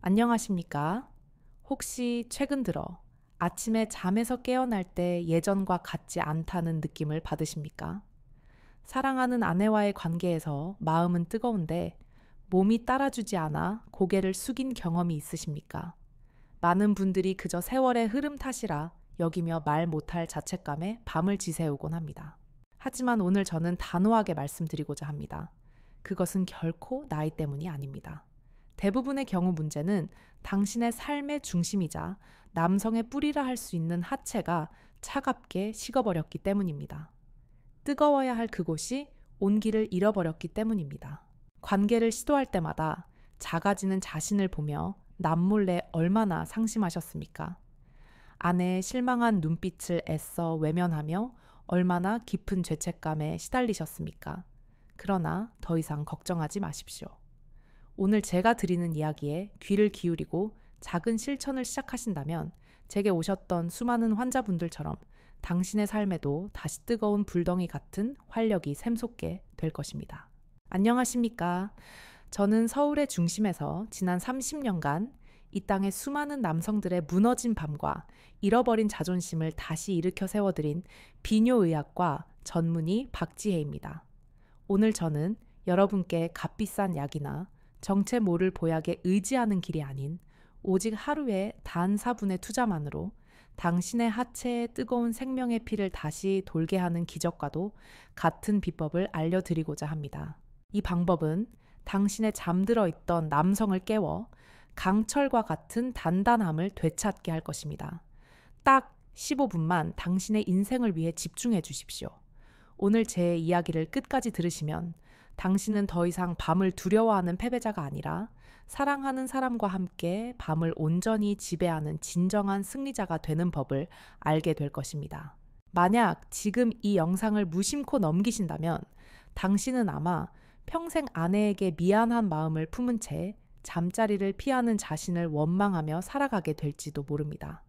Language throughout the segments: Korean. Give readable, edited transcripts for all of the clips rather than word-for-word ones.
안녕하십니까? 혹시 최근 들어 아침에 잠에서 깨어날 때 예전과 같지 않다는 느낌을 받으십니까? 사랑하는 아내와의 관계에서 마음은 뜨거운데 몸이 따라주지 않아 고개를 숙인 경험이 있으십니까? 많은 분들이 그저 세월의 흐름 탓이라 여기며 말 못할 자책감에 밤을 지새우곤 합니다. 하지만 오늘 저는 단호하게 말씀드리고자 합니다. 그것은 결코 나이 때문이 아닙니다. 대부분의 경우 문제는 당신의 삶의 중심이자 남성의 뿌리라 할 수 있는 하체가 차갑게 식어버렸기 때문입니다. 뜨거워야 할 그곳이 온기를 잃어버렸기 때문입니다. 관계를 시도할 때마다 작아지는 자신을 보며 남몰래 얼마나 상심하셨습니까? 아내의 실망한 눈빛을 애써 외면하며 얼마나 깊은 죄책감에 시달리셨습니까? 그러나 더 이상 걱정하지 마십시오. 오늘 제가 드리는 이야기에 귀를 기울이고 작은 실천을 시작하신다면 제게 오셨던 수많은 환자분들처럼 당신의 삶에도 다시 뜨거운 불덩이 같은 활력이 샘솟게 될 것입니다. 안녕하십니까? 저는 서울의 중심에서 지난 30년간 이 땅의 수많은 남성들의 무너진 밤과 잃어버린 자존심을 다시 일으켜 세워드린 비뇨의학과 전문의 박지혜입니다. 오늘 저는 여러분께 값비싼 약이나 정체 모를 보약에 의지하는 길이 아닌 오직 하루의 단 4분의 투자만으로 당신의 하체에 뜨거운 생명의 피를 다시 돌게 하는 기적과도 같은 비법을 알려드리고자 합니다. 이 방법은 당신의 잠들어 있던 남성을 깨워 강철과 같은 단단함을 되찾게 할 것입니다. 딱 15분만 당신의 인생을 위해 집중해 주십시오. 오늘 제 이야기를 끝까지 들으시면 당신은 더 이상 밤을 두려워하는 패배자가 아니라 사랑하는 사람과 함께 밤을 온전히 지배하는 진정한 승리자가 되는 법을 알게 될 것입니다. 만약 지금 이 영상을 무심코 넘기신다면 당신은 아마 평생 아내에게 미안한 마음을 품은 채 잠자리를 피하는 자신을 원망하며 살아가게 될지도 모릅니다.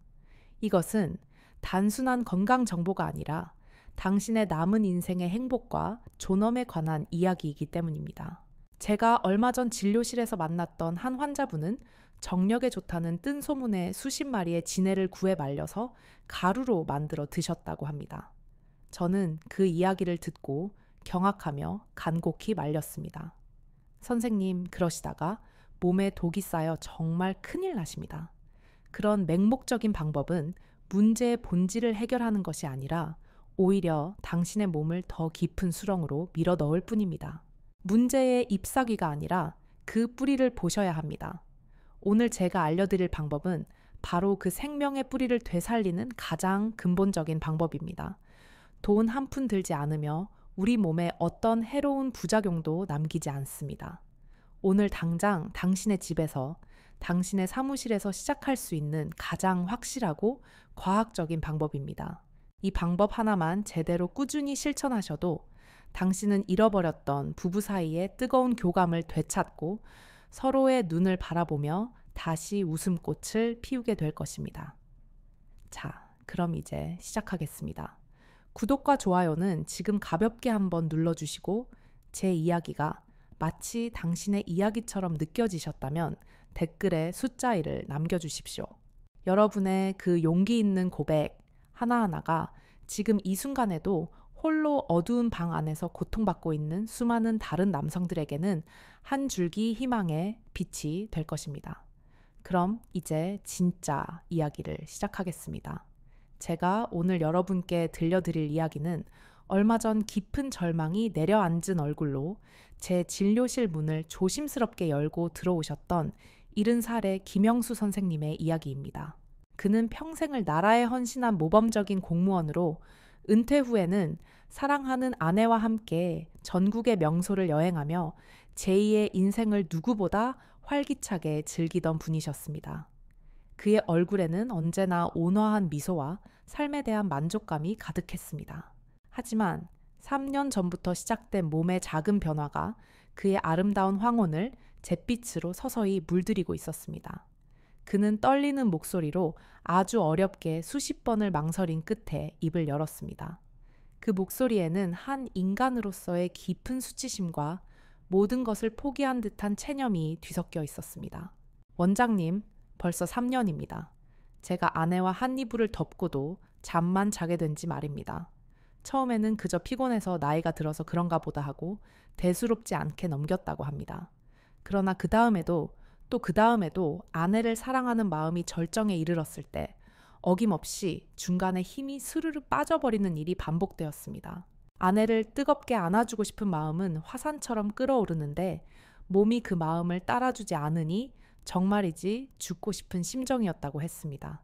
이것은 단순한 건강 정보가 아니라 당신의 남은 인생의 행복과 존엄에 관한 이야기이기 때문입니다. 제가 얼마 전 진료실에서 만났던 한 환자분은 정력에 좋다는 뜬 소문에 수십 마리의 지네를 구해 말려서 가루로 만들어 드셨다고 합니다. 저는 그 이야기를 듣고 경악하며 간곡히 말렸습니다. 선생님, 그러시다가 몸에 독이 쌓여 정말 큰일 나십니다. 그런 맹목적인 방법은 문제의 본질을 해결하는 것이 아니라 오히려 당신의 몸을 더 깊은 수렁으로 밀어 넣을 뿐입니다. 문제의 잎사귀가 아니라 그 뿌리를 보셔야 합니다. 오늘 제가 알려드릴 방법은 바로 그 생명의 뿌리를 되살리는 가장 근본적인 방법입니다. 돈 한 푼 들지 않으며 우리 몸에 어떤 해로운 부작용도 남기지 않습니다. 오늘 당장 당신의 집에서, 당신의 사무실에서 시작할 수 있는 가장 확실하고 과학적인 방법입니다. 이 방법 하나만 제대로 꾸준히 실천하셔도 당신은 잃어버렸던 부부 사이의 뜨거운 교감을 되찾고 서로의 눈을 바라보며 다시 웃음꽃을 피우게 될 것입니다. 자, 그럼 이제 시작하겠습니다. 구독과 좋아요는 지금 가볍게 한번 눌러주시고 제 이야기가 마치 당신의 이야기처럼 느껴지셨다면 댓글에 숫자 1을 남겨주십시오. 여러분의 그 용기 있는 고백 하나하나가 지금 이 순간에도 홀로 어두운 방 안에서 고통받고 있는 수많은 다른 남성들에게는 한 줄기 희망의 빛이 될 것입니다. 그럼 이제 진짜 이야기를 시작하겠습니다. 제가 오늘 여러분께 들려드릴 이야기는 얼마 전 깊은 절망이 내려앉은 얼굴로 제 진료실 문을 조심스럽게 열고 들어오셨던 70살의 김영수 선생님의 이야기입니다. 그는 평생을 나라에 헌신한 모범적인 공무원으로 은퇴 후에는 사랑하는 아내와 함께 전국의 명소를 여행하며 제2의 인생을 누구보다 활기차게 즐기던 분이셨습니다. 그의 얼굴에는 언제나 온화한 미소와 삶에 대한 만족감이 가득했습니다. 하지만 3년 전부터 시작된 몸의 작은 변화가 그의 아름다운 황혼을 잿빛으로 서서히 물들이고 있었습니다. 그는 떨리는 목소리로 아주 어렵게 수십 번을 망설인 끝에 입을 열었습니다. 그 목소리에는 한 인간으로서의 깊은 수치심과 모든 것을 포기한 듯한 체념이 뒤섞여 있었습니다. 원장님, 벌써 3년입니다. 제가 아내와 한 이불을 덮고도 잠만 자게 된 지 말입니다. 처음에는 그저 피곤해서 나이가 들어서 그런가 보다 하고 대수롭지 않게 넘겼다고 합니다. 그러나 그 다음에도 또 그 다음에도 아내를 사랑하는 마음이 절정에 이르렀을 때 어김없이 중간에 힘이 스르르 빠져버리는 일이 반복되었습니다. 아내를 뜨겁게 안아주고 싶은 마음은 화산처럼 끓어오르는데 몸이 그 마음을 따라주지 않으니 정말이지 죽고 싶은 심정이었다고 했습니다.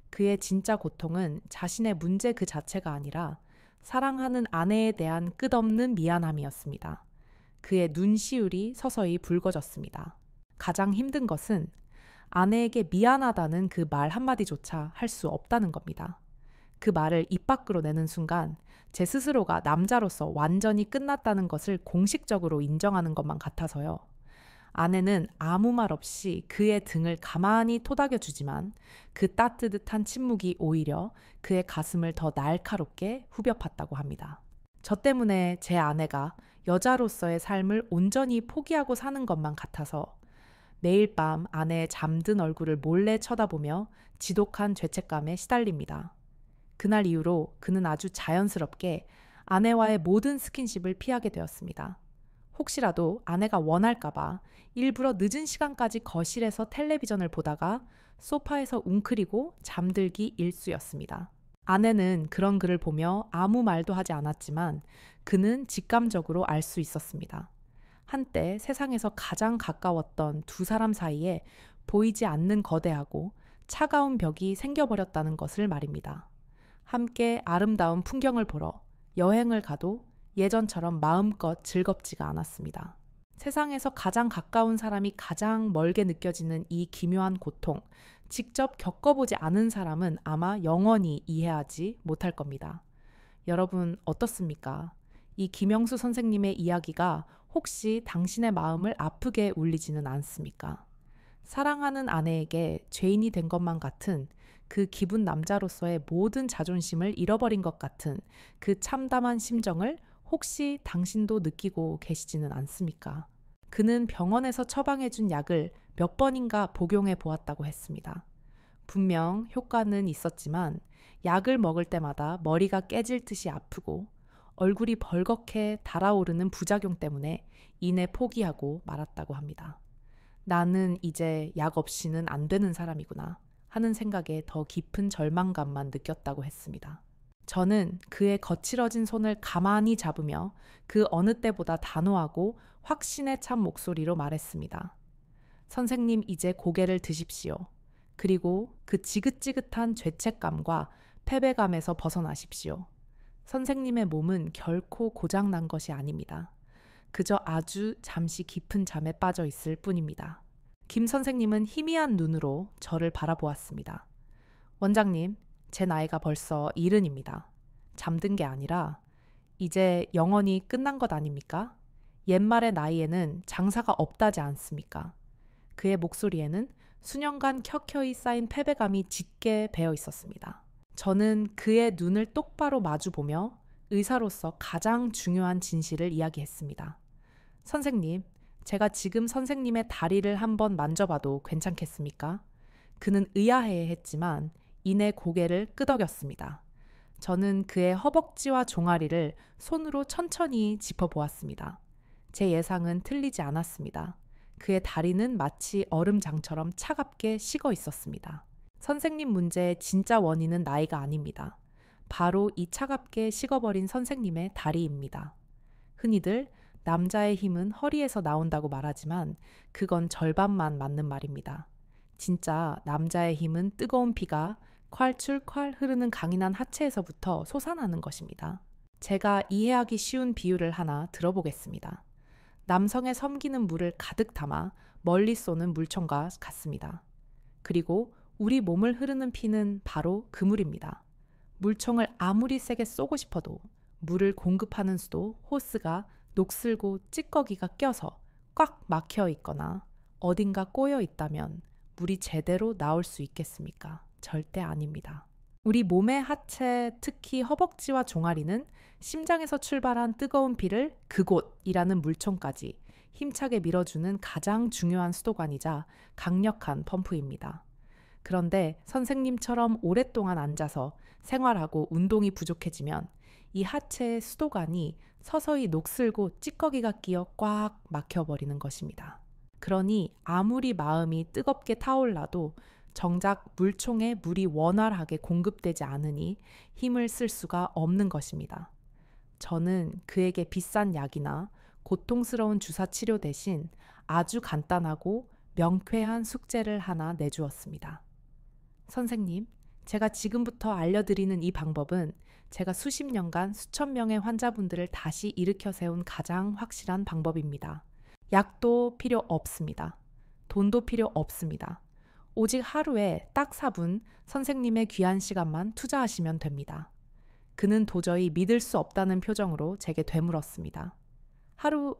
그의 진짜 고통은 자신의 문제 그 자체가 아니라 사랑하는 아내에 대한 끝없는 미안함이었습니다. 그의 눈시울이 서서히 붉어졌습니다. 가장 힘든 것은 아내에게 미안하다는 그 말 한마디조차 할 수 없다는 겁니다. 그 말을 입 밖으로 내는 순간 제 스스로가 남자로서 완전히 끝났다는 것을 공식적으로 인정하는 것만 같아서요. 아내는 아무 말 없이 그의 등을 가만히 토닥여주지만 그 따뜻한 침묵이 오히려 그의 가슴을 더 날카롭게 후벼 팠다고 합니다. 저 때문에 제 아내가 여자로서의 삶을 온전히 포기하고 사는 것만 같아서 매일 밤 아내의 잠든 얼굴을 몰래 쳐다보며 지독한 죄책감에 시달립니다. 그날 이후로 그는 아주 자연스럽게 아내와의 모든 스킨십을 피하게 되었습니다. 혹시라도 아내가 원할까봐 일부러 늦은 시간까지 거실에서 텔레비전을 보다가 소파에서 웅크리고 잠들기 일쑤였습니다. 아내는 그런 그를 보며 아무 말도 하지 않았지만 그는 직감적으로 알 수 있었습니다. 한때 세상에서 가장 가까웠던 두 사람 사이에 보이지 않는 거대하고 차가운 벽이 생겨버렸다는 것을 말입니다. 함께 아름다운 풍경을 보러 여행을 가도 예전처럼 마음껏 즐겁지가 않았습니다. 세상에서 가장 가까운 사람이 가장 멀게 느껴지는 이 기묘한 고통, 직접 겪어보지 않은 사람은 아마 영원히 이해하지 못할 겁니다. 여러분 어떻습니까? 이 김영수 선생님의 이야기가 혹시 당신의 마음을 아프게 울리지는 않습니까? 사랑하는 아내에게 죄인이 된 것만 같은 그 기분 남자로서의 모든 자존심을 잃어버린 것 같은 그 참담한 심정을 혹시 당신도 느끼고 계시지는 않습니까? 그는 병원에서 처방해준 약을 몇 번인가 복용해 보았다고 했습니다. 분명 효과는 있었지만 약을 먹을 때마다 머리가 깨질 듯이 아프고 얼굴이 벌겋게 달아오르는 부작용 때문에 이내 포기하고 말았다고 합니다. 나는 이제 약 없이는 안 되는 사람이구나 하는 생각에 더 깊은 절망감만 느꼈다고 했습니다. 저는 그의 거칠어진 손을 가만히 잡으며 그 어느 때보다 단호하고 확신에 찬 목소리로 말했습니다. 선생님, 이제 고개를 드십시오. 그리고 그 지긋지긋한 죄책감과 패배감에서 벗어나십시오. 선생님의 몸은 결코 고장난 것이 아닙니다. 그저 아주 잠시 깊은 잠에 빠져 있을 뿐입니다. 김 선생님은 희미한 눈으로 저를 바라보았습니다. 원장님, 제 나이가 벌써 70입니다. 잠든 게 아니라 이제 영원히 끝난 것 아닙니까? 옛말의 나이에는 장사가 없다지 않습니까? 그의 목소리에는 수년간 켜켜이 쌓인 패배감이 짙게 배어 있었습니다. 저는 그의 눈을 똑바로 마주보며 의사로서 가장 중요한 진실을 이야기했습니다. 선생님, 제가 지금 선생님의 다리를 한번 만져봐도 괜찮겠습니까? 그는 의아해했지만 이내 고개를 끄덕였습니다. 저는 그의 허벅지와 종아리를 손으로 천천히 짚어보았습니다. 제 예상은 틀리지 않았습니다. 그의 다리는 마치 얼음장처럼 차갑게 식어 있었습니다. 선생님 문제의 진짜 원인은 나이가 아닙니다. 바로 이 차갑게 식어버린 선생님의 다리입니다. 흔히들 남자의 힘은 허리에서 나온다고 말하지만 그건 절반만 맞는 말입니다. 진짜 남자의 힘은 뜨거운 피가 콸출콸 흐르는 강인한 하체에서부터 솟아나는 것입니다. 제가 이해하기 쉬운 비유를 하나 들어보겠습니다. 남성의 섬기는 물을 가득 담아 멀리 쏘는 물총과 같습니다. 그리고 우리 몸을 흐르는 피는 바로 그 물입니다. 물총을 아무리 세게 쏘고 싶어도 물을 공급하는 수도 호스가 녹슬고 찌꺼기가 껴서 꽉 막혀 있거나 어딘가 꼬여 있다면 물이 제대로 나올 수 있겠습니까? 절대 아닙니다. 우리 몸의 하체, 특히 허벅지와 종아리는 심장에서 출발한 뜨거운 피를 그곳이라는 물총까지 힘차게 밀어주는 가장 중요한 수도관이자 강력한 펌프입니다. 그런데 선생님처럼 오랫동안 앉아서 생활하고 운동이 부족해지면 이 하체의 수도관이 서서히 녹슬고 찌꺼기가 끼어 꽉 막혀버리는 것입니다. 그러니 아무리 마음이 뜨겁게 타올라도 정작 물총에 물이 원활하게 공급되지 않으니 힘을 쓸 수가 없는 것입니다. 저는 그에게 비싼 약이나 고통스러운 주사 치료 대신 아주 간단하고 명쾌한 숙제를 하나 내주었습니다. 선생님, 제가 지금부터 알려드리는 이 방법은 제가 수십 년간 수천 명의 환자분들을 다시 일으켜 세운 가장 확실한 방법입니다. 약도 필요 없습니다. 돈도 필요 없습니다. 오직 하루에 딱 4분 선생님의 귀한 시간만 투자하시면 됩니다. 그는 도저히 믿을 수 없다는 표정으로 제게 되물었습니다. 하루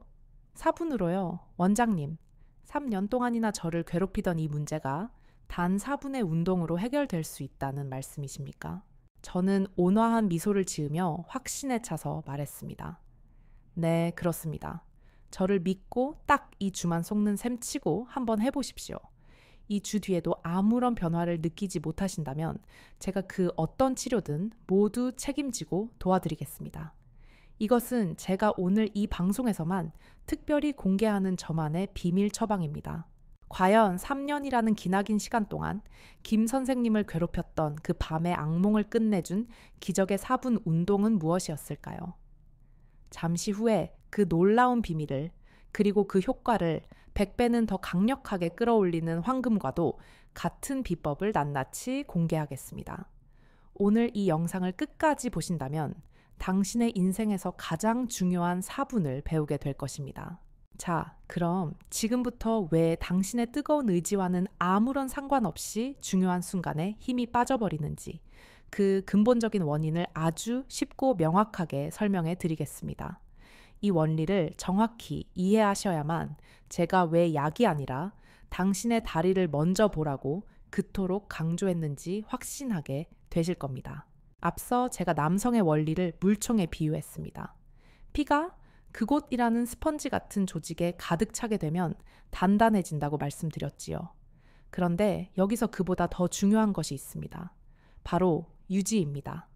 4분으로요? 원장님, 3년 동안이나 저를 괴롭히던 이 문제가 단 4분의 운동으로 해결될 수 있다는 말씀이십니까? 저는 온화한 미소를 지으며 확신에 차서 말했습니다. 네, 그렇습니다. 저를 믿고 딱 이 주만 속는 셈 치고 한번 해보십시오. 이 주 뒤에도 아무런 변화를 느끼지 못하신다면 제가 그 어떤 치료든 모두 책임지고 도와드리겠습니다. 이것은 제가 오늘 이 방송에서만 특별히 공개하는 저만의 비밀 처방입니다. 과연 3년이라는 기나긴 시간 동안 김 선생님을 괴롭혔던 그 밤의 악몽을 끝내준 기적의 4분 운동은 무엇이었을까요? 잠시 후에 그 놀라운 비밀을 그리고 그 효과를 100배는 더 강력하게 끌어올리는 황금과도 같은 비법을 낱낱이 공개하겠습니다. 오늘 이 영상을 끝까지 보신다면 당신의 인생에서 가장 중요한 4분을 배우게 될 것입니다. 자, 그럼 지금부터 왜 당신의 뜨거운 의지와는 아무런 상관없이 중요한 순간에 힘이 빠져버리는지 그 근본적인 원인을 아주 쉽고 명확하게 설명해 드리겠습니다. 이 원리를 정확히 이해하셔야만 제가 왜 약이 아니라 당신의 다리를 먼저 보라고 그토록 강조했는지 확신하게 되실 겁니다. 앞서 제가 남성의 원리를 물총에 비유했습니다. 피가 그곳이라는 스펀지 같은 조직에 가득 차게 되면 단단해진다고 말씀드렸지요. 그런데 여기서 그보다 더 중요한 것이 있습니다. 바로 유지입니다.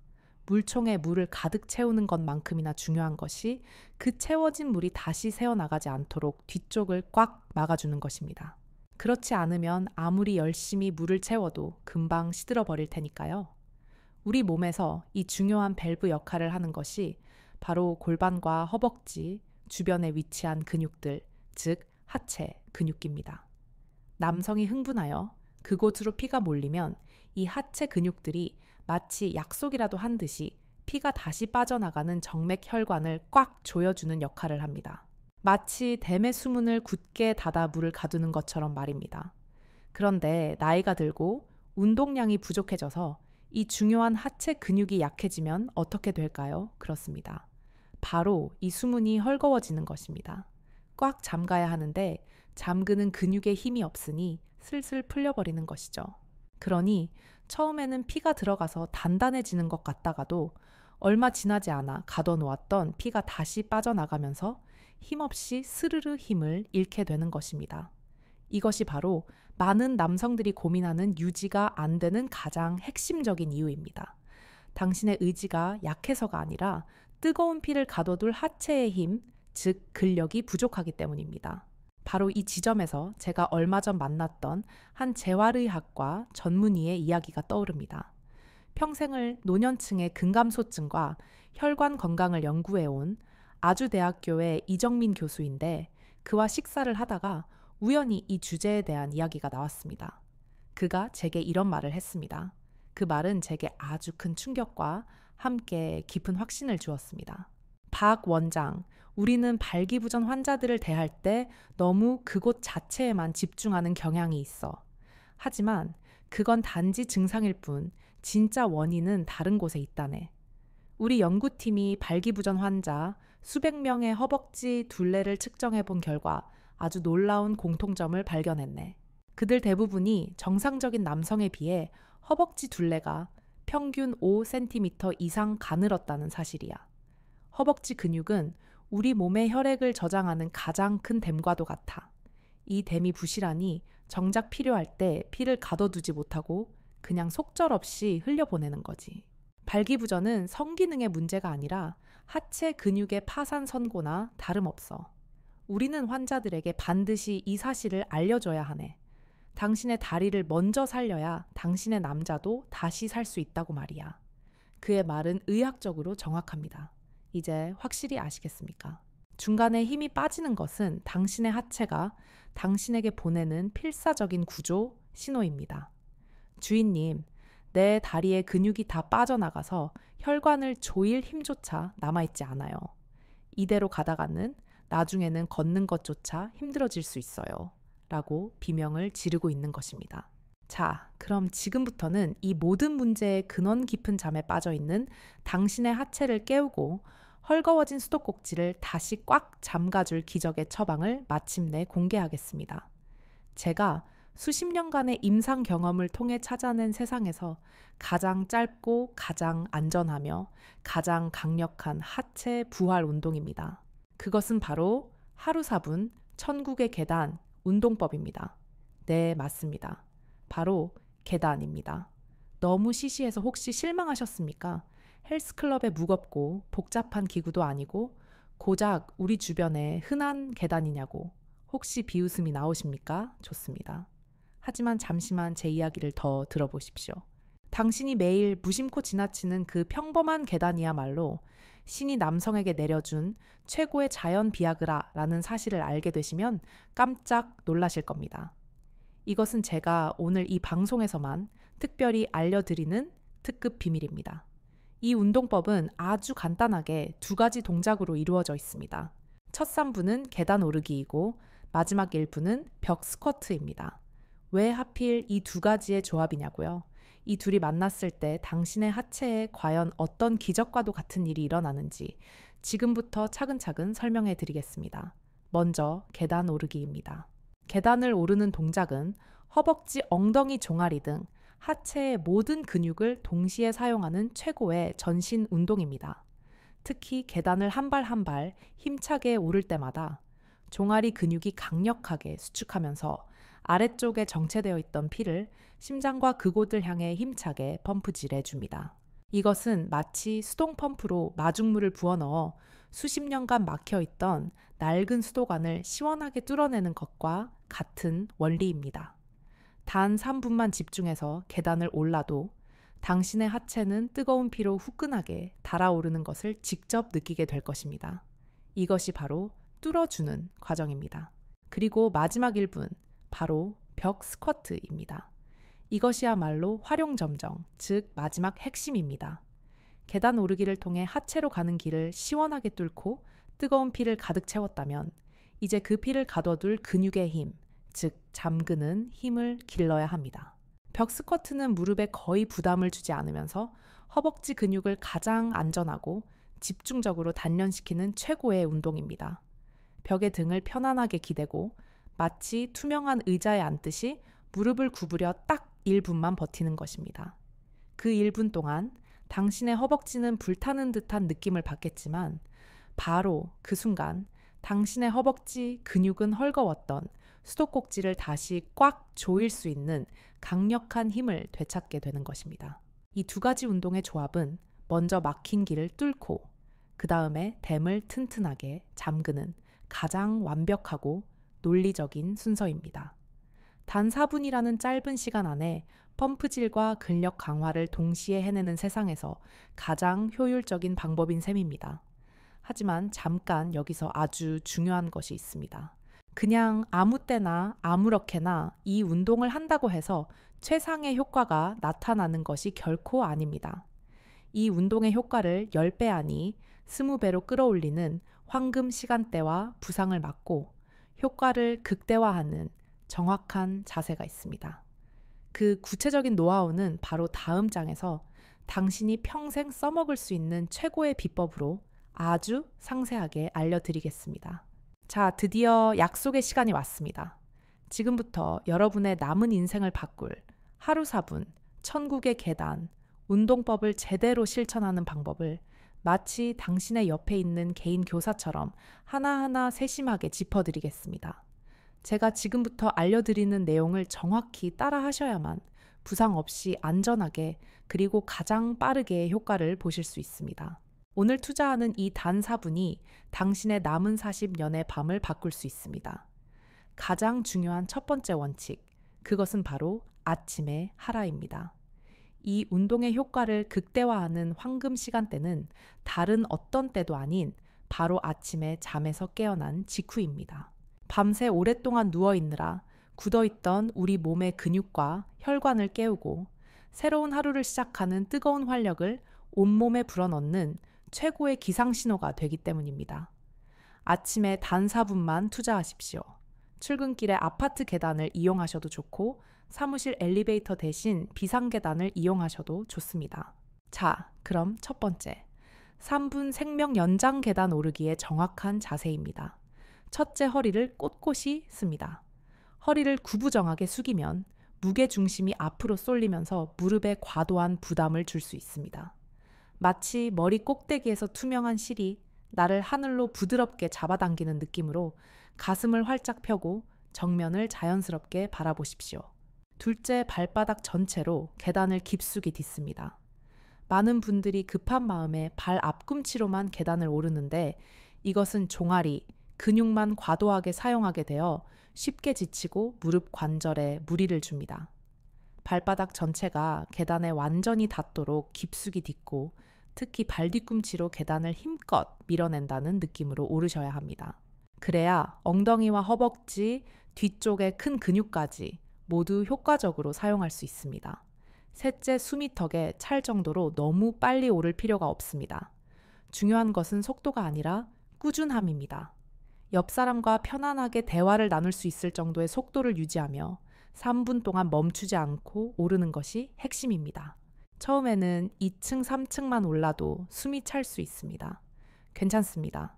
물총에 물을 가득 채우는 것만큼이나 중요한 것이 그 채워진 물이 다시 새어나가지 않도록 뒤쪽을 꽉 막아주는 것입니다. 그렇지 않으면 아무리 열심히 물을 채워도 금방 시들어 버릴 테니까요. 우리 몸에서 이 중요한 밸브 역할을 하는 것이 바로 골반과 허벅지 주변에 위치한 근육들, 즉 하체 근육입니다. 남성이 흥분하여 그곳으로 피가 몰리면 이 하체 근육들이 마치 약속이라도 한 듯이 피가 다시 빠져나가는 정맥 혈관을 꽉 조여주는 역할을 합니다. 마치 댐의 수문을 굳게 닫아 물을 가두는 것처럼 말입니다. 그런데 나이가 들고 운동량이 부족해져서 이 중요한 하체 근육이 약해지면 어떻게 될까요? 그렇습니다. 바로 이 수문이 헐거워지는 것입니다. 꽉 잠가야 하는데 잠그는 근육에 힘이 없으니 슬슬 풀려버리는 것이죠. 그러니 처음에는 피가 들어가서 단단해지는 것 같다가도 얼마 지나지 않아 가둬놓았던 피가 다시 빠져나가면서 힘없이 스르르 힘을 잃게 되는 것입니다. 이것이 바로 많은 남성들이 고민하는 유지가 안 되는 가장 핵심적인 이유입니다. 당신의 의지가 약해서가 아니라 뜨거운 피를 가둬둘 하체의 힘, 즉 근력이 부족하기 때문입니다. 바로 이 지점에서 제가 얼마 전 만났던 한 재활의학과 전문의의 이야기가 떠오릅니다. 평생을 노년층의 근감소증과 혈관 건강을 연구해온 아주대학교의 이정민 교수인데 그와 식사를 하다가 우연히 이 주제에 대한 이야기가 나왔습니다. 그가 제게 이런 말을 했습니다. 그 말은 제게 아주 큰 충격과 함께 깊은 확신을 주었습니다. 박 원장, 우리는 발기부전 환자들을 대할 때 너무 그곳 자체에만 집중하는 경향이 있어. 하지만 그건 단지 증상일 뿐 진짜 원인은 다른 곳에 있다네. 우리 연구팀이 발기부전 환자 수백 명의 허벅지 둘레를 측정해 본 결과 아주 놀라운 공통점을 발견했네. 그들 대부분이 정상적인 남성에 비해 허벅지 둘레가 평균 5cm 이상 가늘었다는 사실이야. 허벅지 근육은 우리 몸의 혈액을 저장하는 가장 큰 댐과도 같아. 이 댐이 부실하니 정작 필요할 때 피를 가둬두지 못하고 그냥 속절없이 흘려보내는 거지. 발기부전은 성기능의 문제가 아니라 하체 근육의 파산 선고나 다름없어. 우리는 환자들에게 반드시 이 사실을 알려줘야 하네. 당신의 다리를 먼저 살려야 당신의 남자도 다시 살 수 있다고 말이야. 그의 말은 의학적으로 정확합니다. 이제 확실히 아시겠습니까? 중간에 힘이 빠지는 것은 당신의 하체가 당신에게 보내는 필사적인 구조 신호입니다. 주인님, 내 다리에 근육이 다 빠져나가서 혈관을 조일 힘조차 남아있지 않아요. 이대로 가다가는 나중에는 걷는 것조차 힘들어질 수 있어요. 라고 비명을 지르고 있는 것입니다. 자, 그럼 지금부터는 이 모든 문제의 근원 깊은 잠에 빠져 있는 당신의 하체를 깨우고 헐거워진 수도꼭지를 다시 꽉 잠가줄 기적의 처방을 마침내 공개하겠습니다. 제가 수십 년간의 임상 경험을 통해 찾아낸 세상에서 가장 짧고 가장 안전하며 가장 강력한 하체 부활 운동입니다. 그것은 바로 하루 4분 천국의 계단 운동법입니다. 네, 맞습니다. 바로 계단입니다. 너무 시시해서 혹시 실망하셨습니까? 헬스클럽의 무겁고 복잡한 기구도 아니고 고작 우리 주변에 흔한 계단이냐고 혹시 비웃음이 나오십니까? 좋습니다. 하지만 잠시만 제 이야기를 더 들어보십시오. 당신이 매일 무심코 지나치는 그 평범한 계단이야말로 신이 남성에게 내려준 최고의 자연 비아그라라는 사실을 알게 되시면 깜짝 놀라실 겁니다. 이것은 제가 오늘 이 방송에서만 특별히 알려드리는 특급 비밀입니다. 이 운동법은 아주 간단하게 2가지 동작으로 이루어져 있습니다. 첫 3부는 계단 오르기이고 마지막 1부는 벽 스쿼트입니다. 왜 하필 이 2가지의 조합이냐고요? 이 둘이 만났을 때 당신의 하체에 과연 어떤 기적과도 같은 일이 일어나는지 지금부터 차근차근 설명해 드리겠습니다. 먼저 계단 오르기입니다. 계단을 오르는 동작은 허벅지, 엉덩이, 종아리 등 하체의 모든 근육을 동시에 사용하는 최고의 전신 운동입니다. 특히 계단을 한 발 한 발 힘차게 오를 때마다 종아리 근육이 강력하게 수축하면서 아래쪽에 정체되어 있던 피를 심장과 그곳을 향해 힘차게 펌프질해 줍니다. 이것은 마치 수동 펌프로 마중물을 부어넣어 수십 년간 막혀있던 낡은 수도관을 시원하게 뚫어내는 것과 같은 원리입니다. 단 3분만 집중해서 계단을 올라도 당신의 하체는 뜨거운 피로 후끈하게 달아오르는 것을 직접 느끼게 될 것입니다. 이것이 바로 뚫어주는 과정입니다. 그리고 마지막 1분, 바로 벽 스쿼트입니다. 이것이야말로 활용점정, 즉 마지막 핵심입니다. 계단 오르기를 통해 하체로 가는 길을 시원하게 뚫고 뜨거운 피를 가득 채웠다면 이제 그 피를 가둬둘 근육의 힘, 즉 잠그는 힘을 길러야 합니다. 벽 스쿼트는 무릎에 거의 부담을 주지 않으면서 허벅지 근육을 가장 안전하고 집중적으로 단련시키는 최고의 운동입니다. 벽에 등을 편안하게 기대고 마치 투명한 의자에 앉듯이 무릎을 구부려 딱 1분만 버티는 것입니다. 그 1분 동안 당신의 허벅지는 불타는 듯한 느낌을 받겠지만 바로 그 순간 당신의 허벅지 근육은 헐거웠던 수도꼭지를 다시 꽉 조일 수 있는 강력한 힘을 되찾게 되는 것입니다. 이 2가지 운동의 조합은 먼저 막힌 길을 뚫고 그 다음에 댐을 튼튼하게 잠그는 가장 완벽하고 논리적인 순서입니다. 단 4분이라는 짧은 시간 안에 펌프질과 근력 강화를 동시에 해내는 세상에서 가장 효율적인 방법인 셈입니다. 하지만 잠깐 여기서 아주 중요한 것이 있습니다. 그냥 아무 때나 아무렇게나 이 운동을 한다고 해서 최상의 효과가 나타나는 것이 결코 아닙니다. 이 운동의 효과를 10배 아니 20배로 끌어올리는 황금 시간대와 부상을 막고 효과를 극대화하는 정확한 자세가 있습니다. 그 구체적인 노하우는 바로 다음 장에서 당신이 평생 써먹을 수 있는 최고의 비법으로 아주 상세하게 알려드리겠습니다. 자, 드디어 약속의 시간이 왔습니다. 지금부터 여러분의 남은 인생을 바꿀 하루 4분, 천국의 계단, 운동법을 제대로 실천하는 방법을 마치 당신의 옆에 있는 개인 교사처럼 하나하나 세심하게 짚어드리겠습니다. 제가 지금부터 알려드리는 내용을 정확히 따라 하셔야만 부상 없이 안전하게 그리고 가장 빠르게 효과를 보실 수 있습니다. 오늘 투자하는 이 단 4분이 당신의 남은 40년의 밤을 바꿀 수 있습니다. 가장 중요한 첫 번째 원칙, 그것은 바로 아침에 하라입니다. 이 운동의 효과를 극대화하는 황금 시간대는 다른 어떤 때도 아닌 바로 아침에 잠에서 깨어난 직후입니다. 밤새 오랫동안 누워있느라 굳어있던 우리 몸의 근육과 혈관을 깨우고 새로운 하루를 시작하는 뜨거운 활력을 온몸에 불어넣는 최고의 기상신호가 되기 때문입니다. 아침에 단 4분만 투자하십시오. 출근길에 아파트 계단을 이용하셔도 좋고 사무실 엘리베이터 대신 비상계단을 이용하셔도 좋습니다. 자, 그럼 첫 번째, 3분 생명 연장 계단 오르기의 정확한 자세입니다. 첫째, 허리를 꼿꼿이 씁니다. 허리를 구부정하게 숙이면 무게 중심이 앞으로 쏠리면서 무릎에 과도한 부담을 줄 수 있습니다. 마치 머리 꼭대기에서 투명한 실이 나를 하늘로 부드럽게 잡아당기는 느낌으로 가슴을 활짝 펴고 정면을 자연스럽게 바라보십시오. 둘째, 발바닥 전체로 계단을 깊숙이 딛습니다. 많은 분들이 급한 마음에 발 앞꿈치로만 계단을 오르는데 이것은 종아리, 근육만 과도하게 사용하게 되어 쉽게 지치고 무릎 관절에 무리를 줍니다. 발바닥 전체가 계단에 완전히 닿도록 깊숙이 딛고 특히 발 뒤꿈치로 계단을 힘껏 밀어낸다는 느낌으로 오르셔야 합니다. 그래야 엉덩이와 허벅지, 뒤쪽의 큰 근육까지 모두 효과적으로 사용할 수 있습니다. 셋째, 숨이 턱에 찰 정도로 너무 빨리 오를 필요가 없습니다. 중요한 것은 속도가 아니라 꾸준함입니다. 옆 사람과 편안하게 대화를 나눌 수 있을 정도의 속도를 유지하며 3분 동안 멈추지 않고 오르는 것이 핵심입니다. 처음에는 2층, 3층만 올라도 숨이 찰 수 있습니다. 괜찮습니다.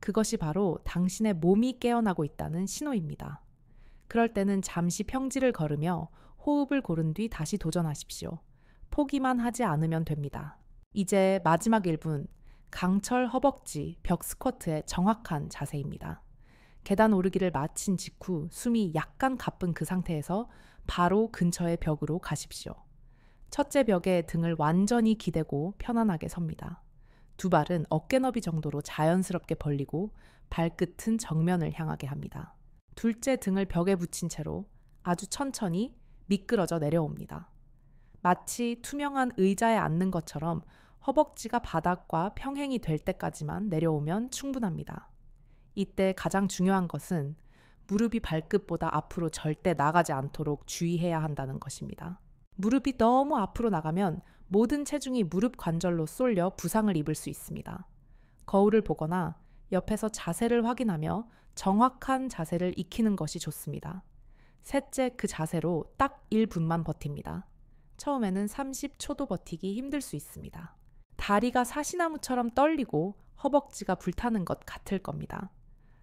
그것이 바로 당신의 몸이 깨어나고 있다는 신호입니다. 그럴 때는 잠시 평지를 걸으며 호흡을 고른 뒤 다시 도전하십시오. 포기만 하지 않으면 됩니다. 이제 마지막 1분, 강철 허벅지 벽 스쿼트의 정확한 자세입니다. 계단 오르기를 마친 직후 숨이 약간 가쁜 그 상태에서 바로 근처의 벽으로 가십시오. 첫째 벽에 등을 완전히 기대고 편안하게 섭니다. 두 발은 어깨 너비 정도로 자연스럽게 벌리고 발끝은 정면을 향하게 합니다. 둘째, 등을 벽에 붙인 채로 아주 천천히 미끄러져 내려옵니다. 마치 투명한 의자에 앉는 것처럼 허벅지가 바닥과 평행이 될 때까지만 내려오면 충분합니다. 이때 가장 중요한 것은 무릎이 발끝보다 앞으로 절대 나가지 않도록 주의해야 한다는 것입니다. 무릎이 너무 앞으로 나가면 모든 체중이 무릎 관절로 쏠려 부상을 입을 수 있습니다. 거울을 보거나 옆에서 자세를 확인하며 정확한 자세를 익히는 것이 좋습니다. 셋째, 그 자세로 딱 1분만 버팁니다. 처음에는 30초도 버티기 힘들 수 있습니다. 다리가 사시나무처럼 떨리고 허벅지가 불타는 것 같을 겁니다.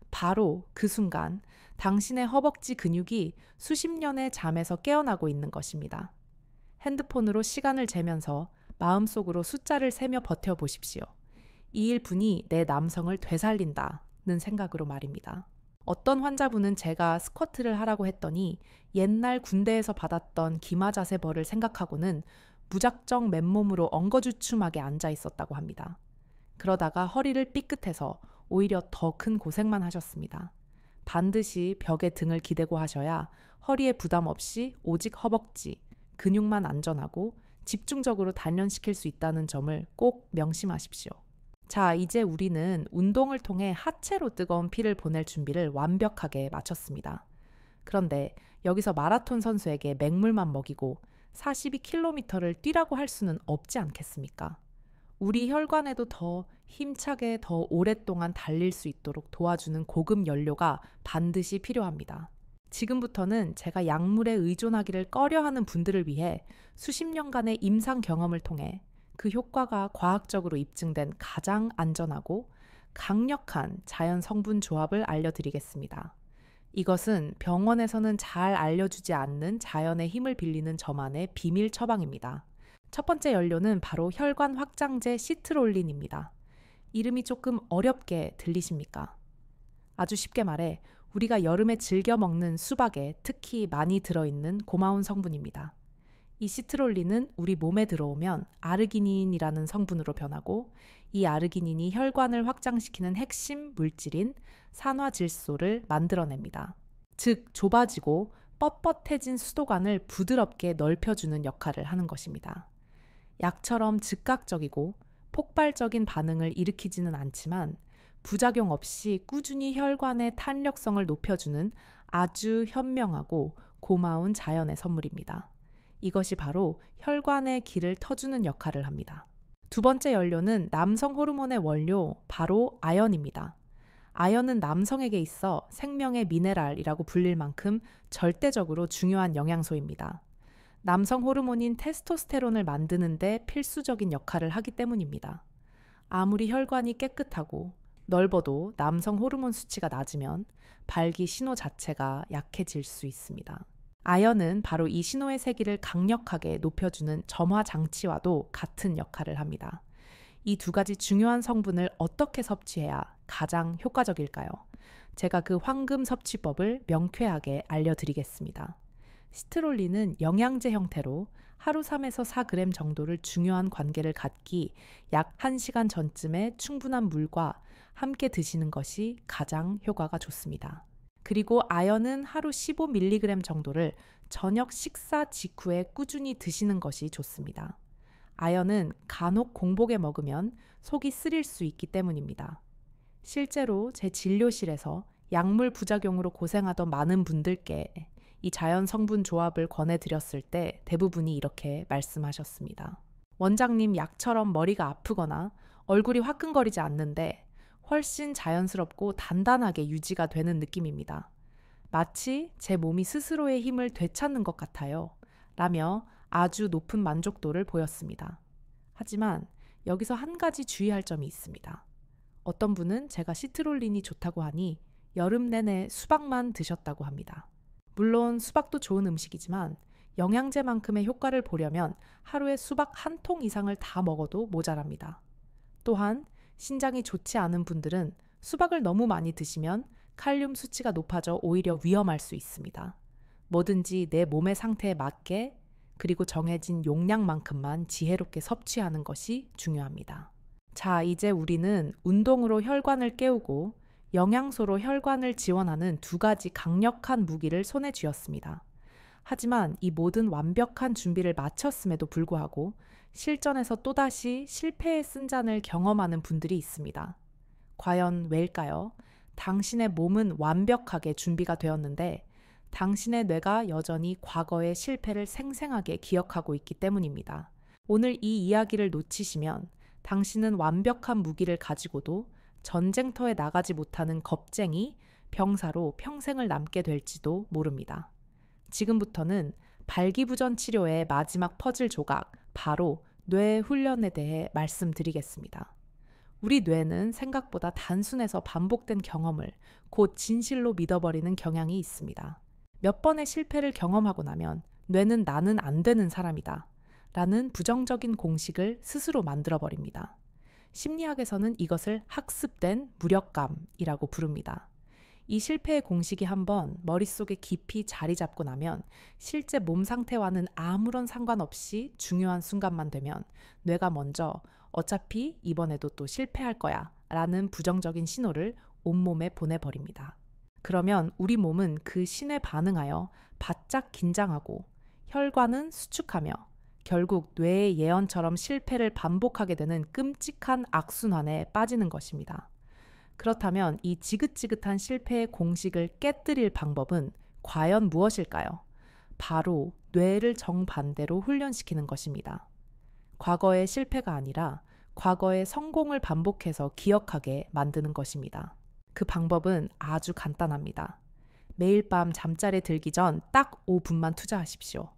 바로 그 순간 당신의 허벅지 근육이 수십 년의 잠에서 깨어나고 있는 것입니다. 핸드폰으로 시간을 재면서 마음속으로 숫자를 세며 버텨보십시오. 이 1분이 내 남성을 되살린다는 생각으로 말입니다. 어떤 환자분은 제가 스쿼트를 하라고 했더니 옛날 군대에서 받았던 기마자세 벌을 생각하고는 무작정 맨몸으로 엉거주춤하게 앉아 있었다고 합니다. 그러다가 허리를 삐끗해서 오히려 더 큰 고생만 하셨습니다. 반드시 벽에 등을 기대고 하셔야 허리에 부담 없이 오직 허벅지, 근육만 안전하고 집중적으로 단련시킬 수 있다는 점을 꼭 명심하십시오. 자, 이제 우리는 운동을 통해 하체로 뜨거운 피를 보낼 준비를 완벽하게 마쳤습니다. 그런데 여기서 마라톤 선수에게 맹물만 먹이고 42km를 뛰라고 할 수는 없지 않겠습니까? 우리 혈관에도 더 힘차게 더 오랫동안 달릴 수 있도록 도와주는 고급 연료가 반드시 필요합니다. 지금부터는 제가 약물에 의존하기를 꺼려하는 분들을 위해 수십 년간의 임상 경험을 통해 그 효과가 과학적으로 입증된 가장 안전하고 강력한 자연 성분 조합을 알려드리겠습니다. 이것은 병원에서는 잘 알려주지 않는 자연의 힘을 빌리는 저만의 비밀 처방입니다. 첫 번째 연료는 바로 혈관 확장제 시트롤린입니다. 이름이 조금 어렵게 들리십니까? 아주 쉽게 말해 우리가 여름에 즐겨 먹는 수박에 특히 많이 들어있는 고마운 성분입니다. 이 시트롤린은 우리 몸에 들어오면 아르기닌이라는 성분으로 변하고 이 아르기닌이 혈관을 확장시키는 핵심 물질인 산화질소를 만들어냅니다. 즉 좁아지고 뻣뻣해진 수도관을 부드럽게 넓혀주는 역할을 하는 것입니다. 약처럼 즉각적이고 폭발적인 반응을 일으키지는 않지만 부작용 없이 꾸준히 혈관의 탄력성을 높여주는 아주 현명하고 고마운 자연의 선물입니다. 이것이 바로 혈관의 길을 터주는 역할을 합니다. 두 번째 연료는 남성 호르몬의 원료, 바로 아연입니다. 아연은 남성에게 있어 생명의 미네랄이라고 불릴 만큼 절대적으로 중요한 영양소입니다. 남성 호르몬인 테스토스테론을 만드는 데 필수적인 역할을 하기 때문입니다. 아무리 혈관이 깨끗하고 넓어도 남성 호르몬 수치가 낮으면 발기 신호 자체가 약해질 수 있습니다. 아연은 바로 이 신호의 세기를 강력하게 높여주는 점화 장치와도 같은 역할을 합니다. 이 두 가지 중요한 성분을 어떻게 섭취해야 가장 효과적일까요? 제가 그 황금 섭취법을 명쾌하게 알려드리겠습니다. 시트롤린은 영양제 형태로 하루 3에서 4g 정도를 중요한 관계를 갖기 약 1시간 전쯤에 충분한 물과 함께 드시는 것이 가장 효과가 좋습니다. 그리고 아연은 하루 15mg 정도를 저녁 식사 직후에 꾸준히 드시는 것이 좋습니다. 아연은 간혹 공복에 먹으면 속이 쓰릴 수 있기 때문입니다. 실제로 제 진료실에서 약물 부작용으로 고생하던 많은 분들께 이 자연 성분 조합을 권해드렸을 때 대부분이 이렇게 말씀하셨습니다. 원장님, 약처럼 머리가 아프거나 얼굴이 화끈거리지 않는데 훨씬 자연스럽고 단단하게 유지가 되는 느낌입니다. 마치 제 몸이 스스로의 힘을 되찾는 것 같아요. 라며 아주 높은 만족도를 보였습니다. 하지만 여기서 한 가지 주의할 점이 있습니다. 어떤 분은 제가 시트롤린이 좋다고 하니 여름 내내 수박만 드셨다고 합니다. 물론 수박도 좋은 음식이지만 영양제만큼의 효과를 보려면 하루에 수박 한 통 이상을 다 먹어도 모자랍니다. 또한 신장이 좋지 않은 분들은 수박을 너무 많이 드시면 칼륨 수치가 높아져 오히려 위험할 수 있습니다. 뭐든지 내 몸의 상태에 맞게 그리고 정해진 용량만큼만 지혜롭게 섭취하는 것이 중요합니다. 자, 이제 우리는 운동으로 혈관을 깨우고 영양소로 혈관을 지원하는 두 가지 강력한 무기를 손에 쥐었습니다. 하지만 이 모든 완벽한 준비를 마쳤음에도 불구하고 실전에서 또다시 실패의 쓴잔을 경험하는 분들이 있습니다. 과연 왜일까요? 당신의 몸은 완벽하게 준비가 되었는데 당신의 뇌가 여전히 과거의 실패를 생생하게 기억하고 있기 때문입니다. 오늘 이 이야기를 놓치시면 당신은 완벽한 무기를 가지고도 전쟁터에 나가지 못하는 겁쟁이, 병사로 평생을 남게 될지도 모릅니다. 지금부터는 발기부전 치료의 마지막 퍼즐 조각, 바로 뇌 훈련에 대해 말씀드리겠습니다. 우리 뇌는 생각보다 단순해서 반복된 경험을 곧 진실로 믿어버리는 경향이 있습니다. 몇 번의 실패를 경험하고 나면 뇌는 나는 안 되는 사람이다 라는 부정적인 공식을 스스로 만들어버립니다. 심리학에서는 이것을 학습된 무력감이라고 부릅니다. 이 실패의 공식이 한번 머릿속에 깊이 자리 잡고 나면 실제 몸 상태와는 아무런 상관없이 중요한 순간만 되면 뇌가 먼저 어차피 이번에도 또 실패할 거야 라는 부정적인 신호를 온몸에 보내버립니다. 그러면 우리 몸은 그 신에 반응하여 바짝 긴장하고 혈관은 수축하며 결국 뇌의 예언처럼 실패를 반복하게 되는 끔찍한 악순환에 빠지는 것입니다. 그렇다면 이 지긋지긋한 실패의 공식을 깨뜨릴 방법은 과연 무엇일까요? 바로 뇌를 정반대로 훈련시키는 것입니다. 과거의 실패가 아니라 과거의 성공을 반복해서 기억하게 만드는 것입니다. 그 방법은 아주 간단합니다. 매일 밤 잠자리에 들기 전 딱 5분만 투자하십시오.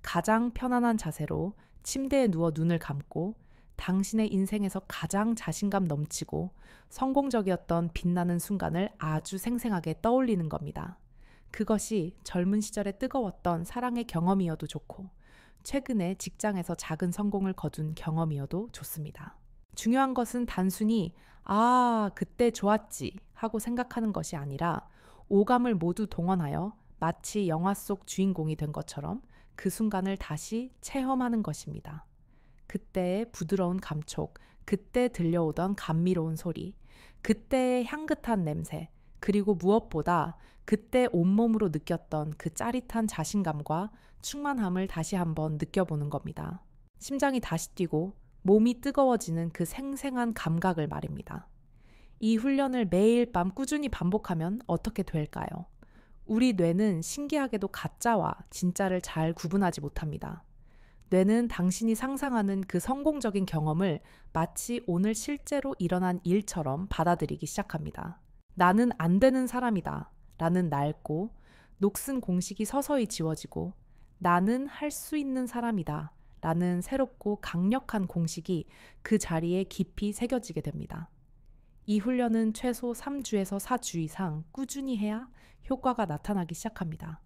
가장 편안한 자세로 침대에 누워 눈을 감고 당신의 인생에서 가장 자신감 넘치고 성공적이었던 빛나는 순간을 아주 생생하게 떠올리는 겁니다. 그것이 젊은 시절에 뜨거웠던 사랑의 경험이어도 좋고 최근에 직장에서 작은 성공을 거둔 경험이어도 좋습니다. 중요한 것은 단순히 아, 그때 좋았지 하고 생각하는 것이 아니라 오감을 모두 동원하여 마치 영화 속 주인공이 된 것처럼 그 순간을 다시 체험하는 것입니다. 그때의 부드러운 감촉, 그때 들려오던 감미로운 소리, 그때의 향긋한 냄새, 그리고 무엇보다 그때 온몸으로 느꼈던 그 짜릿한 자신감과 충만함을 다시 한번 느껴보는 겁니다. 심장이 다시 뛰고 몸이 뜨거워지는 그 생생한 감각을 말입니다. 이 훈련을 매일 밤 꾸준히 반복하면 어떻게 될까요? 우리 뇌는 신기하게도 가짜와 진짜를 잘 구분하지 못합니다. 뇌는 당신이 상상하는 그 성공적인 경험을 마치 오늘 실제로 일어난 일처럼 받아들이기 시작합니다. 나는 안 되는 사람이다 라는 낡고 녹슨 공식이 서서히 지워지고 나는 할 수 있는 사람이다 라는 새롭고 강력한 공식이 그 자리에 깊이 새겨지게 됩니다. 이 훈련은 최소 3주에서 4주 이상 꾸준히 해야 효과가 나타나기 시작합니다.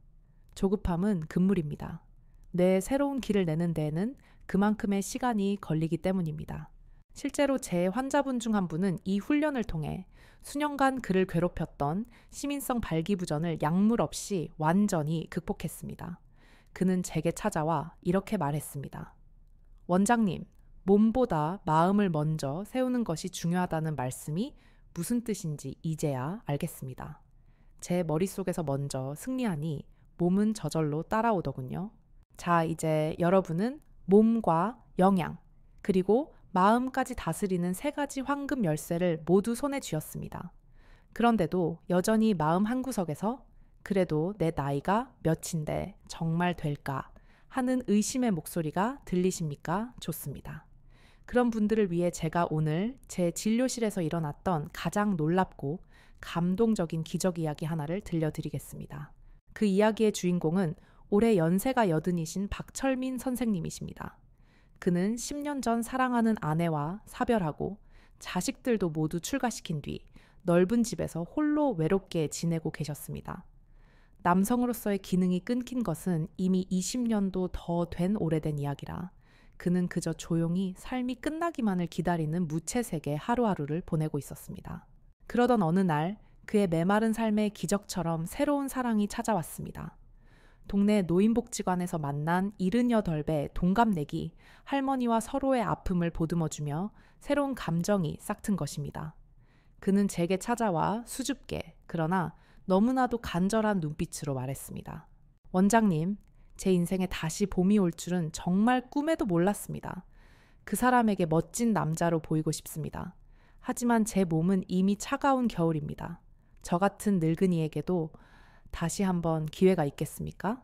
조급함은 금물입니다. 내 새로운 길을 내는 데에는 그만큼의 시간이 걸리기 때문입니다. 실제로 제 환자분 중 한 분은 이 훈련을 통해 수년간 그를 괴롭혔던 시민성 발기부전을 약물 없이 완전히 극복했습니다. 그는 제게 찾아와 이렇게 말했습니다. 원장님, 몸보다 마음을 먼저 세우는 것이 중요하다는 말씀이 무슨 뜻인지 이제야 알겠습니다. 제 머릿속에서 먼저 승리하니 몸은 저절로 따라오더군요. 자, 이제 여러분은 몸과 영양, 그리고 마음까지 다스리는 3가지 황금 열쇠를 모두 손에 쥐었습니다. 그런데도 여전히 마음 한구석에서 그래도 내 나이가 몇인데 정말 될까 하는 의심의 목소리가 들리십니까? 좋습니다. 그런 분들을 위해 제가 오늘 제 진료실에서 일어났던 가장 놀랍고 감동적인 기적 이야기 하나를 들려드리겠습니다. 그 이야기의 주인공은 올해 연세가 80이신 박철민 선생님이십니다. 그는 10년 전 사랑하는 아내와 사별하고 자식들도 모두 출가시킨 뒤 넓은 집에서 홀로 외롭게 지내고 계셨습니다. 남성으로서의 기능이 끊긴 것은 이미 20년도 더 된 오래된 이야기라 그는 그저 조용히 삶이 끝나기만을 기다리는 무채색의 하루하루를 보내고 있었습니다. 그러던 어느 날 그의 메마른 삶에 기적처럼 새로운 사랑이 찾아왔습니다. 동네 노인복지관에서 만난 78배 동갑내기 할머니와 서로의 아픔을 보듬어주며 새로운 감정이 싹튼 것입니다. 그는 제게 찾아와 수줍게 그러나 너무나도 간절한 눈빛으로 말했습니다. 원장님, 제 인생에 다시 봄이 올 줄은 정말 꿈에도 몰랐습니다. 그 사람에게 멋진 남자로 보이고 싶습니다. 하지만 제 몸은 이미 차가운 겨울입니다. 저 같은 늙은이에게도 다시 한번 기회가 있겠습니까?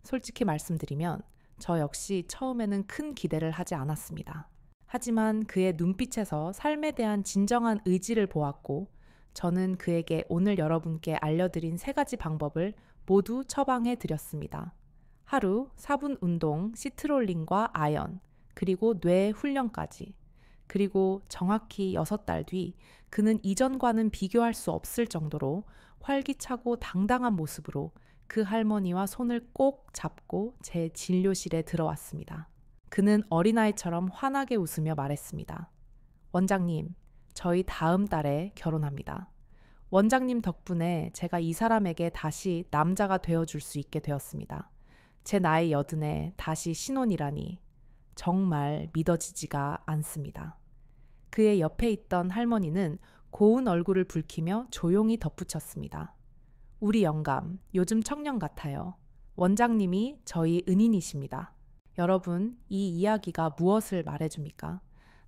솔직히 말씀드리면 저 역시 처음에는 큰 기대를 하지 않았습니다. 하지만 그의 눈빛에서 삶에 대한 진정한 의지를 보았고 저는 그에게 오늘 여러분께 알려드린 3가지 방법을 모두 처방해 드렸습니다. 하루 4분 운동, 시트롤링과 아연, 그리고 뇌 훈련까지. 그리고 정확히 6달 뒤 그는 이전과는 비교할 수 없을 정도로 활기차고 당당한 모습으로 그 할머니와 손을 꼭 잡고 제 진료실에 들어왔습니다. 그는 어린아이처럼 환하게 웃으며 말했습니다. 원장님, 저희 다음 달에 결혼합니다. 원장님 덕분에 제가 이 사람에게 다시 남자가 되어줄 수 있게 되었습니다. 제 나이 80에 다시 신혼이라니 정말 믿어지지가 않습니다. 그의 옆에 있던 할머니는 고운 얼굴을 붉히며 조용히 덧붙였습니다. 우리 영감, 요즘 청년 같아요. 원장님이 저희 은인이십니다. 여러분, 이 이야기가 무엇을 말해줍니까?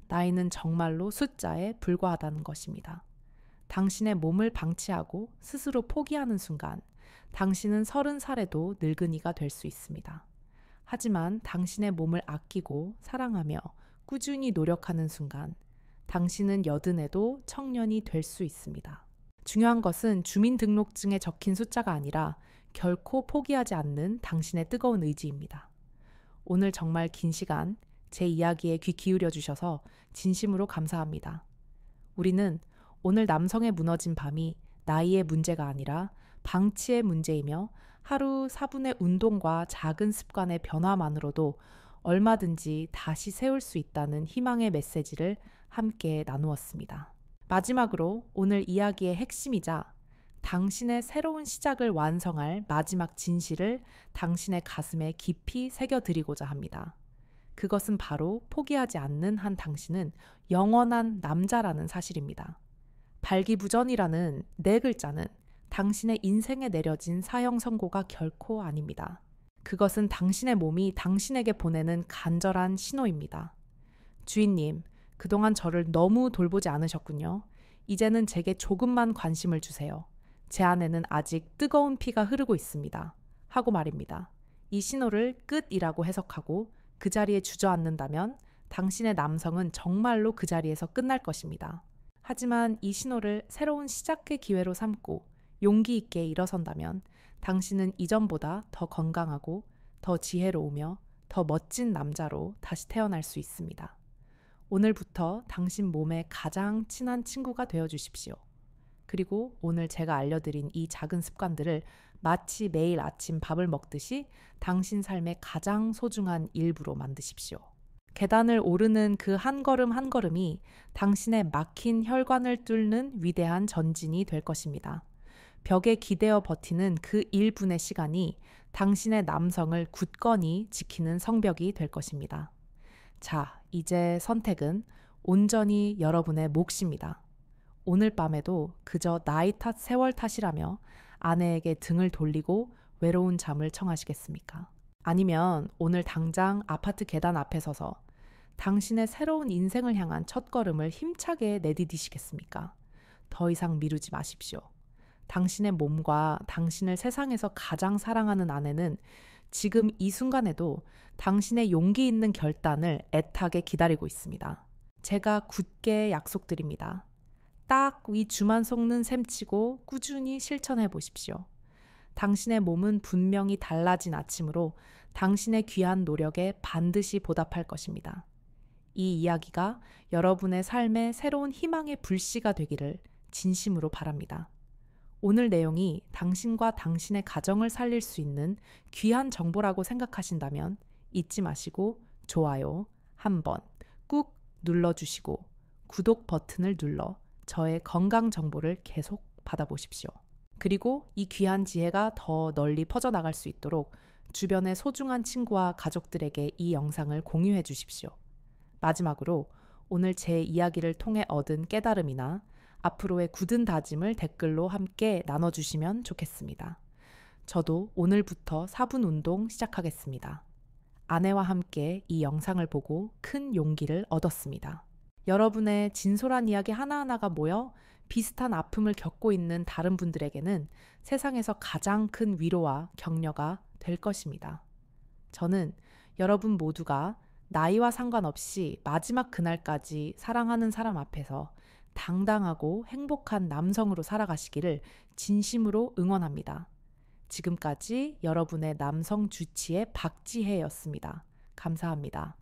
나이는 정말로 숫자에 불과하다는 것입니다. 당신의 몸을 방치하고 스스로 포기하는 순간 당신은 30살에도 늙은이가 될 수 있습니다. 하지만 당신의 몸을 아끼고 사랑하며 꾸준히 노력하는 순간 당신은 80에도 청년이 될 수 있습니다. 중요한 것은 주민등록증에 적힌 숫자가 아니라 결코 포기하지 않는 당신의 뜨거운 의지입니다. 오늘 정말 긴 시간 제 이야기에 귀 기울여 주셔서 진심으로 감사합니다. 우리는 오늘 남성의 무너진 밤이 나이의 문제가 아니라 방치의 문제이며 하루 4분의 운동과 작은 습관의 변화만으로도 얼마든지 다시 세울 수 있다는 희망의 메시지를 함께 나누었습니다. 마지막으로 오늘 이야기의 핵심이자 당신의 새로운 시작을 완성할 마지막 진실을 당신의 가슴에 깊이 새겨드리고자 합니다. 그것은 바로 포기하지 않는 한 당신은 영원한 남자라는 사실입니다. 발기부전이라는 네 글자는 당신의 인생에 내려진 사형 선고가 결코 아닙니다. 그것은 당신의 몸이 당신에게 보내는 간절한 신호입니다. 주인님, 그동안 저를 너무 돌보지 않으셨군요. 이제는 제게 조금만 관심을 주세요. 제 안에는 아직 뜨거운 피가 흐르고 있습니다. 하고 말입니다. 이 신호를 끝이라고 해석하고 그 자리에 주저앉는다면 당신의 남성은 정말로 그 자리에서 끝날 것입니다. 하지만 이 신호를 새로운 시작의 기회로 삼고 용기 있게 일어선다면 당신은 이전보다 더 건강하고 더 지혜로우며 더 멋진 남자로 다시 태어날 수 있습니다. 오늘부터 당신 몸의 가장 친한 친구가 되어 주십시오. 그리고 오늘 제가 알려드린 이 작은 습관들을 마치 매일 아침 밥을 먹듯이 당신 삶의 가장 소중한 일부로 만드십시오. 계단을 오르는 그 한 걸음 한 걸음이 당신의 막힌 혈관을 뚫는 위대한 전진이 될 것입니다. 벽에 기대어 버티는 그 1분의 시간이 당신의 남성을 굳건히 지키는 성벽이 될 것입니다. 자, 이제 선택은 온전히 여러분의 몫입니다. 오늘 밤에도 그저 나이 탓 세월 탓이라며 아내에게 등을 돌리고 외로운 잠을 청하시겠습니까? 아니면 오늘 당장 아파트 계단 앞에 서서 당신의 새로운 인생을 향한 첫걸음을 힘차게 내디디시겠습니까? 더 이상 미루지 마십시오. 당신의 몸과 당신을 세상에서 가장 사랑하는 아내는 지금 이 순간에도 당신의 용기 있는 결단을 애타게 기다리고 있습니다. 제가 굳게 약속드립니다. 딱 위 주만 속는 셈치고 꾸준히 실천해 보십시오. 당신의 몸은 분명히 달라진 아침으로 당신의 귀한 노력에 반드시 보답할 것입니다. 이 이야기가 여러분의 삶의 새로운 희망의 불씨가 되기를 진심으로 바랍니다. 오늘 내용이 당신과 당신의 가정을 살릴 수 있는 귀한 정보라고 생각하신다면 잊지 마시고 좋아요 한번 꾹 눌러주시고 구독 버튼을 눌러 저의 건강 정보를 계속 받아보십시오. 그리고 이 귀한 지혜가 더 널리 퍼져나갈 수 있도록 주변의 소중한 친구와 가족들에게 이 영상을 공유해 주십시오. 마지막으로 오늘 제 이야기를 통해 얻은 깨달음이나 앞으로의 굳은 다짐을 댓글로 함께 나눠주시면 좋겠습니다. 저도 오늘부터 4분 운동 시작하겠습니다. 아내와 함께 이 영상을 보고 큰 용기를 얻었습니다. 여러분의 진솔한 이야기 하나하나가 모여 비슷한 아픔을 겪고 있는 다른 분들에게는 세상에서 가장 큰 위로와 격려가 될 것입니다. 저는 여러분 모두가 나이와 상관없이 마지막 그날까지 사랑하는 사람 앞에서 당당하고 행복한 남성으로 살아가시기를 진심으로 응원합니다. 지금까지 여러분의 남성 주치의 박지혜였습니다. 감사합니다.